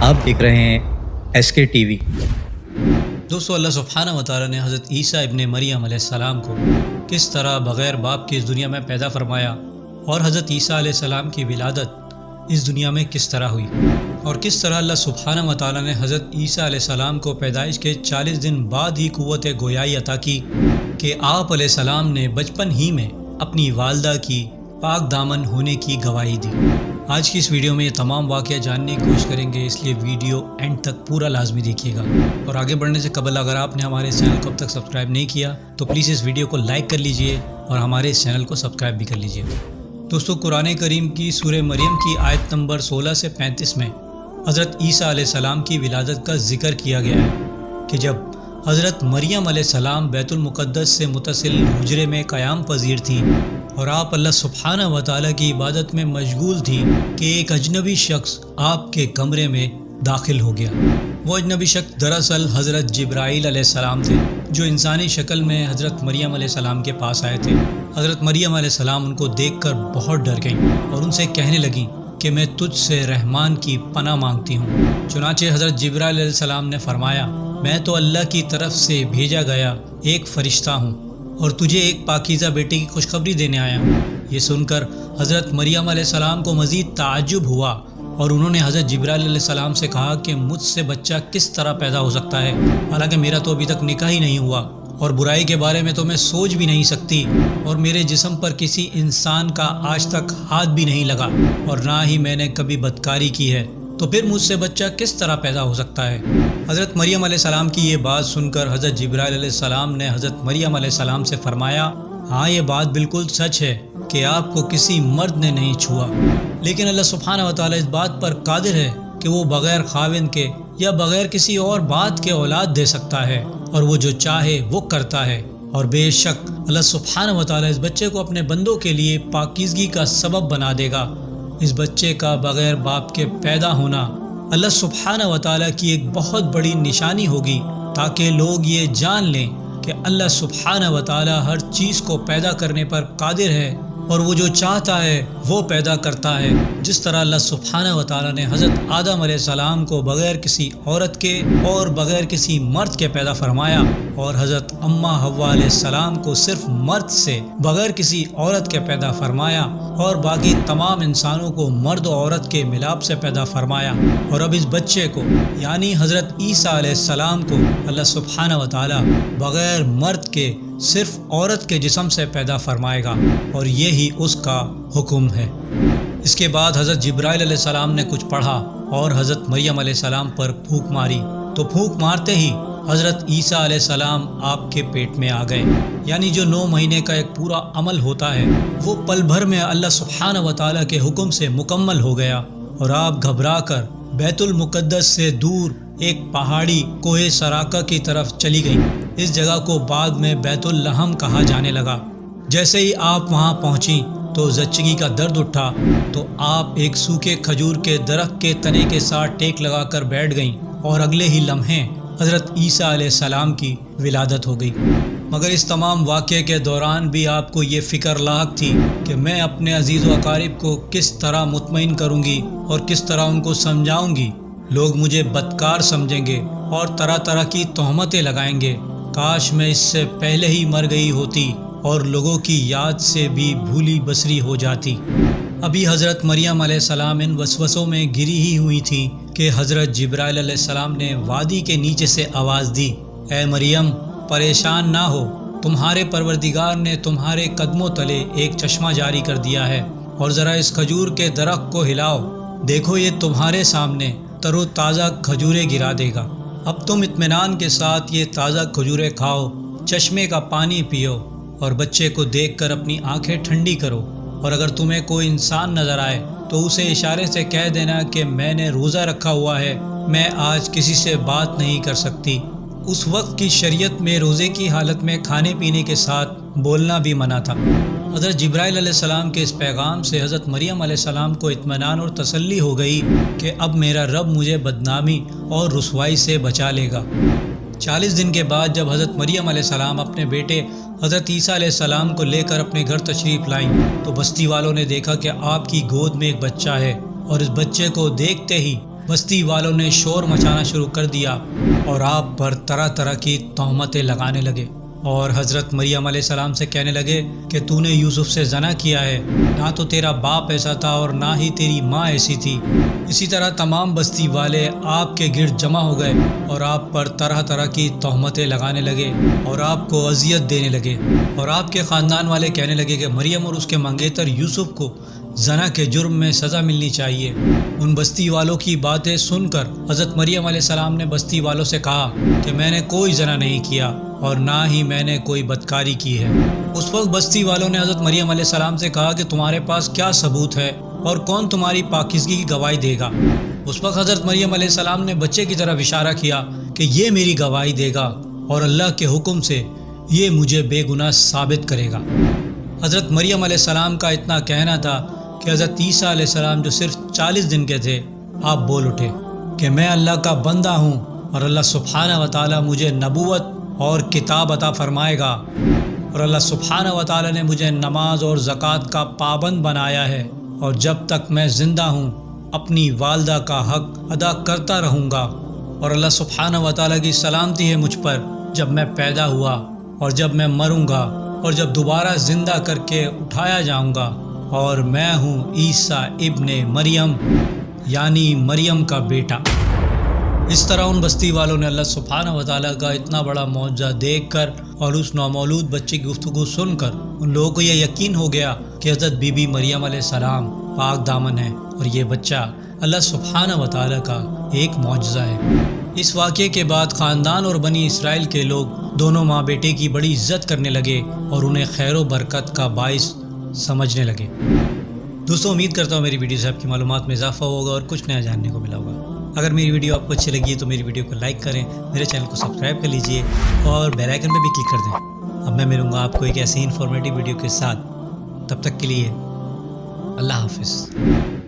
آپ دیکھ رہے ہیں ایس کے ٹی وی۔ دوستو، اللہ سبحانہ و تعالیٰ نے حضرت عیسیٰ ابن مریم علیہ السلام کو کس طرح بغیر باپ کے اس دنیا میں پیدا فرمایا، اور حضرت عیسیٰ علیہ السلام کی ولادت اس دنیا میں کس طرح ہوئی، اور کس طرح اللہ سبحانہ و تعالیٰ نے حضرت عیسیٰ علیہ السلام کو پیدائش کے 40 دن بعد ہی قوت گویائی عطا کی کہ آپ علیہ السلام نے بچپن ہی میں اپنی والدہ کی پاک دامن ہونے کی گواہی دی۔ آج کی اس ویڈیو میں یہ تمام واقعہ جاننے کی کوشش کریں گے، اس لیے ویڈیو اینڈ تک پورا لازمی دیکھیے گا۔ اور آگے بڑھنے سے قبل اگر آپ نے ہمارے چینل کو اب تک سبسکرائب نہیں کیا تو پلیز اس ویڈیو کو لائک کر لیجئے اور ہمارے اس چینل کو سبسکرائب بھی کر لیجئے۔ دوستو، قرآن کریم کی سورہ مریم کی آیت نمبر 16 سے 35 میں حضرت عیسیٰ علیہ السلام کی ولادت کا ذکر کیا گیا ہے کہ جب حضرت مریم علیہ السلام بیت المقدس سے متصل حجرے میں قیام پذیر تھی اور آپ اللہ سبحانہ و تعالیٰ کی عبادت میں مشغول تھی کہ ایک اجنبی شخص آپ کے کمرے میں داخل ہو گیا۔ وہ اجنبی شخص دراصل حضرت جبرائیل علیہ السلام تھے، جو انسانی شکل میں حضرت مریم علیہ السلام کے پاس آئے تھے۔ حضرت مریم علیہ السلام ان کو دیکھ کر بہت ڈر گئیں اور ان سے کہنے لگیں کہ میں تجھ سے رحمان کی پناہ مانگتی ہوں۔ چنانچہ حضرت جبرائیل علیہ السلام نے فرمایا، میں تو اللہ کی طرف سے بھیجا گیا ایک فرشتہ ہوں اور تجھے ایک پاکیزہ بیٹے کی خوشخبری دینے آیا ہوں۔ یہ سن کر حضرت مریم علیہ السلام کو مزید تعجب ہوا اور انہوں نے حضرت جبرائیل علیہ السلام سے کہا کہ مجھ سے بچہ کس طرح پیدا ہو سکتا ہے، حالانکہ میرا تو ابھی تک نکاح ہی نہیں ہوا اور برائی کے بارے میں تو میں سوچ بھی نہیں سکتی، اور میرے جسم پر کسی انسان کا آج تک ہاتھ بھی نہیں لگا اور نہ ہی میں نے کبھی بدکاری کی ہے، تو پھر مجھ سے بچہ کس طرح پیدا ہو سکتا ہے۔ حضرت مریم علیہ السلام کی یہ بات سن کر حضرت جبرائیل علیہ السلام نے حضرت مریم علیہ السلام سے فرمایا، ہاں یہ بات بالکل سچ ہے کہ آپ کو کسی مرد نے نہیں چھوا، لیکن اللہ سبحانہ و تعالیٰ اس بات پر قادر ہے کہ وہ بغیر خاوند کے یا بغیر کسی اور بات کے اولاد دے سکتا ہے، اور وہ جو چاہے وہ کرتا ہے، اور بے شک اللہ سبحانہ و تعالیٰ اس بچے کو اپنے بندوں کے لیے پاکیزگی کا سبب بنا دے گا۔ اس بچے کا بغیر باپ کے پیدا ہونا اللہ سبحانہ و تعالیٰ کی ایک بہت بڑی نشانی ہوگی، تاکہ لوگ یہ جان لیں کہ اللہ سبحانہ و تعالیٰ ہر چیز کو پیدا کرنے پر قادر ہے، اور وہ جو چاہتا ہے وہ پیدا کرتا ہے۔ جس طرح اللہ سبحانہ و تعالیٰ نے حضرت آدم علیہ السلام کو بغیر کسی عورت کے اور بغیر کسی مرد کے پیدا فرمایا، اور حضرت اماں حوا علیہ السلام کو صرف مرد سے بغیر کسی عورت کے پیدا فرمایا، اور باقی تمام انسانوں کو مرد و عورت کے ملاپ سے پیدا فرمایا، اور اب اس بچے کو یعنی حضرت عیسیٰ علیہ السلام کو اللہ سبحانہ و تعالیٰ بغیر مرد کے صرف عورت کے جسم سے پیدا فرمائے گا، اور یہی اس کا حکم ہے۔ اس کے بعد حضرت جبرائیل علیہ السلام نے کچھ پڑھا اور حضرت مریم علیہ السلام پر پھونک ماری، تو پھونک مارتے ہی حضرت عیسیٰ علیہ السلام آپ کے پیٹ میں آ گئے، یعنی جو 9 مہینے کا ایک پورا عمل ہوتا ہے وہ پل بھر میں اللہ سبحانہ و تعالیٰ کے حکم سے مکمل ہو گیا، اور آپ گھبرا کر بیت المقدس سے دور ایک پہاڑی کوہ سراقہ کی طرف چلی گئیں۔ اس جگہ کو بعد میں بیت اللحم کہا جانے لگا۔ جیسے ہی آپ وہاں پہنچیں تو زچگی کا درد اٹھا، تو آپ ایک سوکھے کھجور کے درخت کے تنے کے ساتھ ٹیک لگا کر بیٹھ گئیں، اور اگلے ہی لمحے حضرت عیسیٰ علیہ السلام کی ولادت ہو گئی۔ مگر اس تمام واقعے کے دوران بھی آپ کو یہ فکر لاحق تھی کہ میں اپنے عزیز و اقارب کو کس طرح مطمئن کروں گی اور کس طرح ان کو سمجھاؤں گی۔ لوگ مجھے بدکار سمجھیں گے اور طرح طرح کی تہمتیں لگائیں گے۔ کاش میں اس سے پہلے ہی مر گئی ہوتی اور لوگوں کی یاد سے بھی بھولی بسری ہو جاتی۔ ابھی حضرت مریم علیہ السلام ان وسوسوں میں گری ہی ہوئی تھی کہ حضرت جبرائیل علیہ السلام نے وادی کے نیچے سے آواز دی، اے مریم پریشان نہ ہو، تمہارے پروردگار نے تمہارے قدموں تلے ایک چشمہ جاری کر دیا ہے، اور ذرا اس کھجور کے درخت کو ہلاؤ، دیکھو یہ تمہارے سامنے تر و تازہ کھجوریں گرا دے گا۔ اب تم اطمینان کے ساتھ یہ تازہ کھجوریں کھاؤ، چشمے کا پانی پیو، اور بچے کو دیکھ کر اپنی آنکھیں ٹھنڈی کرو، اور اگر تمہیں کوئی انسان نظر آئے تو اسے اشارے سے کہہ دینا کہ میں نے روزہ رکھا ہوا ہے، میں آج کسی سے بات نہیں کر سکتی۔ اس وقت کی شریعت میں روزے کی حالت میں کھانے پینے کے ساتھ بولنا بھی منع تھا۔ حضرت جبرائیل علیہ السلام کے اس پیغام سے حضرت مریم علیہ السلام کو اطمینان اور تسلی ہو گئی کہ اب میرا رب مجھے بدنامی اور رسوائی سے بچا لے گا۔ 40 دن کے بعد جب حضرت مریم علیہ السلام اپنے بیٹے حضرت عیسیٰ علیہ السلام کو لے کر اپنے گھر تشریف لائیں تو بستی والوں نے دیکھا کہ آپ کی گود میں ایک بچہ ہے، اور اس بچے کو دیکھتے ہی بستی والوں نے شور مچانا شروع کر دیا اور آپ پر طرح طرح کی تہمتیں لگانے لگے اور حضرت مریم علیہ السلام سے کہنے لگے کہ تو نے یوسف سے زنا کیا ہے، نہ تو تیرا باپ ایسا تھا اور نہ ہی تیری ماں ایسی تھی۔ اسی طرح تمام بستی والے آپ کے گرد جمع ہو گئے اور آپ پر طرح طرح کی تہمتیں لگانے لگے اور آپ کو اذیت دینے لگے، اور آپ کے خاندان والے کہنے لگے کہ مریم اور اس کے منگیتر یوسف کو زنا کے جرم میں سزا ملنی چاہیے۔ ان بستی والوں کی باتیں سن کر حضرت مریم علیہ السلام نے بستی والوں سے کہا کہ میں نے کوئی زنا نہیں کیا اور نہ ہی میں نے کوئی بدکاری کی ہے۔ اس وقت بستی والوں نے حضرت مریم علیہ السلام سے کہا کہ تمہارے پاس کیا ثبوت ہے اور کون تمہاری پاکیزگی کی گواہی دے گا؟ اس وقت حضرت مریم علیہ السلام نے بچے کی طرف اشارہ کیا کہ یہ میری گواہی دے گا اور اللہ کے حکم سے یہ مجھے بے گناہ ثابت کرے گا۔ حضرت مریم علیہ السلام کا اتنا کہنا تھا کہ حضرت عیسیٰ علیہ السلام جو صرف 40 دن کے تھے، آپ بول اٹھے کہ میں اللہ کا بندہ ہوں اور اللہ سبحانہ و تعالی مجھے نبوت اور کتاب عطا فرمائے گا، اور اللہ سبحانہ و تعالی نے مجھے نماز اور زکوٰۃ کا پابند بنایا ہے، اور جب تک میں زندہ ہوں اپنی والدہ کا حق ادا کرتا رہوں گا، اور اللہ سبحانہ و تعالی کی سلامتی ہے مجھ پر جب میں پیدا ہوا اور جب میں مروں گا اور جب دوبارہ زندہ کر کے اٹھایا جاؤں گا، اور میں ہوں عیسیٰ ابن مریم یعنی مریم کا بیٹا۔ اس طرح ان بستی والوں نے اللہ سبحانہ و تعالیٰ کا اتنا بڑا معجزہ دیکھ کر اور اس نومولود بچے کی گفتگو سن کر ان لوگوں کو یہ یقین ہو گیا کہ حضرت بی بی مریم علیہ السلام پاک دامن ہے اور یہ بچہ اللہ سبحانہ و تعالیٰ کا ایک معجزہ ہے۔ اس واقعے کے بعد خاندان اور بنی اسرائیل کے لوگ دونوں ماں بیٹے کی بڑی عزت کرنے لگے اور انہیں خیر و برکت کا باعث سمجھنے لگے۔ دوستوں، امید کرتا ہوں میری ویڈیو سے آپ کی معلومات میں اضافہ ہوگا اور کچھ نیا جاننے کو ملا ہوگا۔ اگر میری ویڈیو آپ کو اچھی لگی ہے تو میری ویڈیو کو لائک کریں، میرے چینل کو سبسکرائب کر لیجئے اور بیل آئیکن پہ بھی کلک کر دیں۔ اب میں ملوں گا آپ کو ایک ایسی انفارمیٹیو ویڈیو کے ساتھ، تب تک کے لیے اللہ حافظ۔